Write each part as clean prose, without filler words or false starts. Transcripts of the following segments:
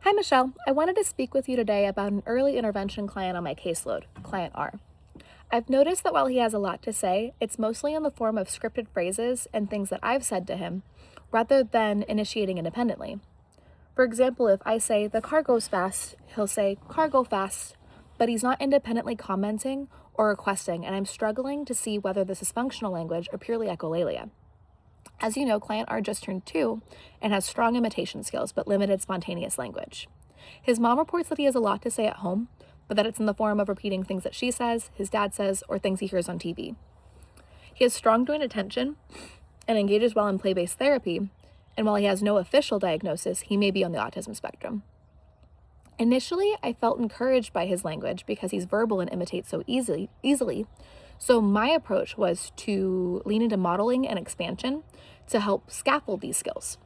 Hi, Michelle. I wanted to speak with you today about an early intervention client on my caseload, Client R. I've noticed that while he has a lot to say, it's mostly in the form of scripted phrases and things that I've said to him, rather than initiating independently. For example, if I say, the car goes fast, he'll say, car go fast, but he's not independently commenting or requesting, and I'm struggling to see whether this is functional language or purely echolalia. As you know, Client R just turned 2 and has strong imitation skills but limited spontaneous language. His mom reports that he has a lot to say at home, but that it's in the form of repeating things that she says, his dad says, or things he hears on TV. He has strong joint attention and engages well in play-based therapy, and while he has no official diagnosis, he may be on the autism spectrum. Initially, I felt encouraged by his language because he's verbal and imitates so easily, so my approach was to lean into modeling and expansion to help scaffold these skills.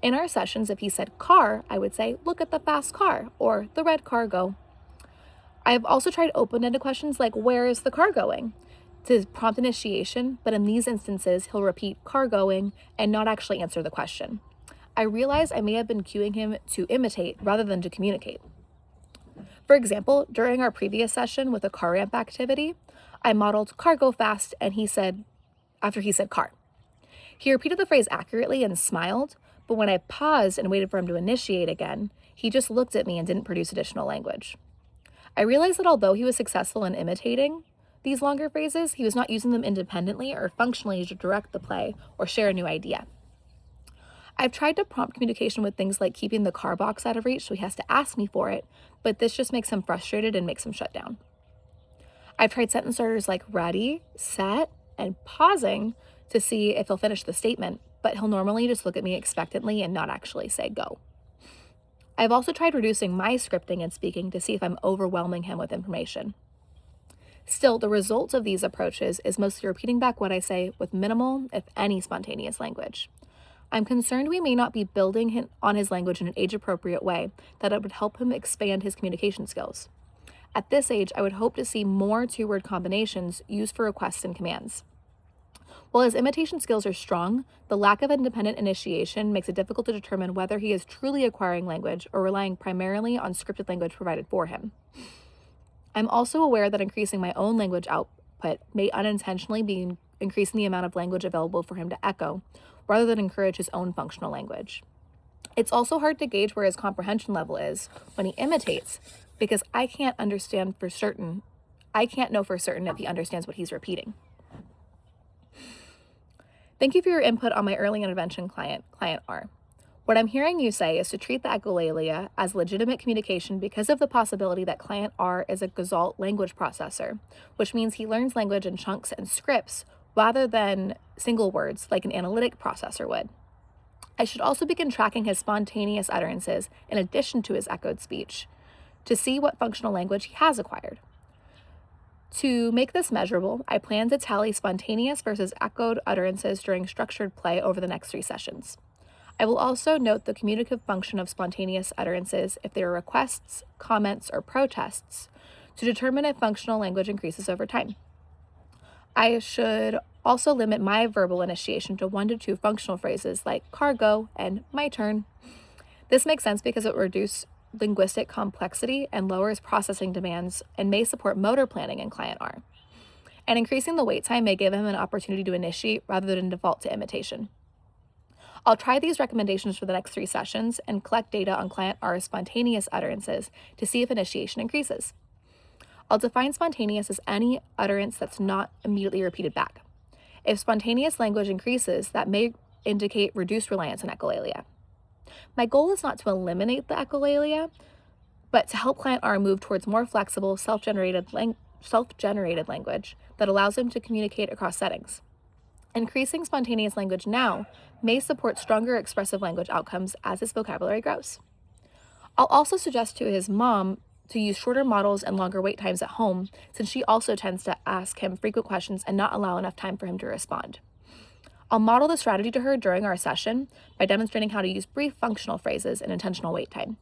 In our sessions, if he said car, I would say, look at the fast car, or the red car go. I've also tried open-ended questions like, where is the car going? To prompt initiation, but in these instances, he'll repeat car going and not actually answer the question. I realize I may have been cueing him to imitate rather than to communicate. For example, during our previous session with a car ramp activity, I modeled car go fast, and he said, after he said car. He repeated the phrase accurately and smiled, but when I paused and waited for him to initiate again, he just looked at me and didn't produce additional language. I realized that although he was successful in imitating these longer phrases, he was not using them independently or functionally to direct the play or share a new idea. I've tried to prompt communication with things like keeping the car box out of reach so he has to ask me for it, but this just makes him frustrated and makes him shut down. I've tried sentence starters like ready, set, and pausing to see if he'll finish the statement, but he'll normally just look at me expectantly and not actually say go. I've also tried reducing my scripting and speaking to see if I'm overwhelming him with information. Still, the result of these approaches is mostly repeating back what I say with minimal, if any, spontaneous language. I'm concerned we may not be building on his language in an age-appropriate way that it would help him expand his communication skills. At this age, I would hope to see more two-word combinations used for requests and commands. While his imitation skills are strong, the lack of independent initiation makes it difficult to determine whether he is truly acquiring language or relying primarily on scripted language provided for him. I'm also aware that increasing my own language output may unintentionally be increasing the amount of language available for him to echo, rather than encourage his own functional language. It's also hard to gauge where his comprehension level is when he imitates, because I can't know for certain if he understands what he's repeating. Thank you for your input on my early intervention client R. What I'm hearing you say is to treat the echolalia as legitimate communication because of the possibility that Client R is a Gestalt language processor, which means he learns language in chunks and scripts rather than single words like an analytic processor would. I should also begin tracking his spontaneous utterances in addition to his echoed speech to see what functional language he has acquired. To make this measurable, I plan to tally spontaneous versus echoed utterances during structured play over the next 3 sessions. I will also note the communicative function of spontaneous utterances if they are requests, comments, or protests to determine if functional language increases over time. I should also limit my verbal initiation to 1 to 2 functional phrases like cargo and my turn. This makes sense because it reduces linguistic complexity and lowers processing demands and may support motor planning in Client R. And increasing the wait time may give him an opportunity to initiate rather than default to imitation. I'll try these recommendations for the next 3 sessions and collect data on Client R's spontaneous utterances to see if initiation increases. I'll define spontaneous as any utterance that's not immediately repeated back. If spontaneous language increases, that may indicate reduced reliance on echolalia. My goal is not to eliminate the echolalia, but to help Client R move towards more flexible, self-generated language that allows him to communicate across settings. Increasing spontaneous language now may support stronger expressive language outcomes as his vocabulary grows. I'll also suggest to his mom to use shorter models and longer wait times at home, since she also tends to ask him frequent questions and not allow enough time for him to respond. I'll model the strategy to her during our session by demonstrating how to use brief functional phrases and intentional wait time.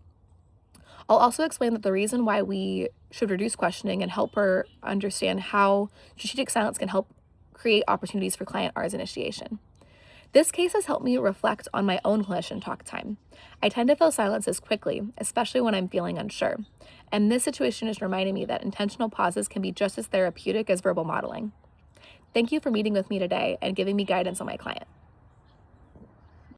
I'll also explain that the reason why we should reduce questioning and help her understand how strategic silence can help create opportunities for Client R's initiation. This case has helped me reflect on my own clinician talk time. I tend to fill silences quickly, especially when I'm feeling unsure. And this situation is reminding me that intentional pauses can be just as therapeutic as verbal modeling. Thank you for meeting with me today and giving me guidance on my client.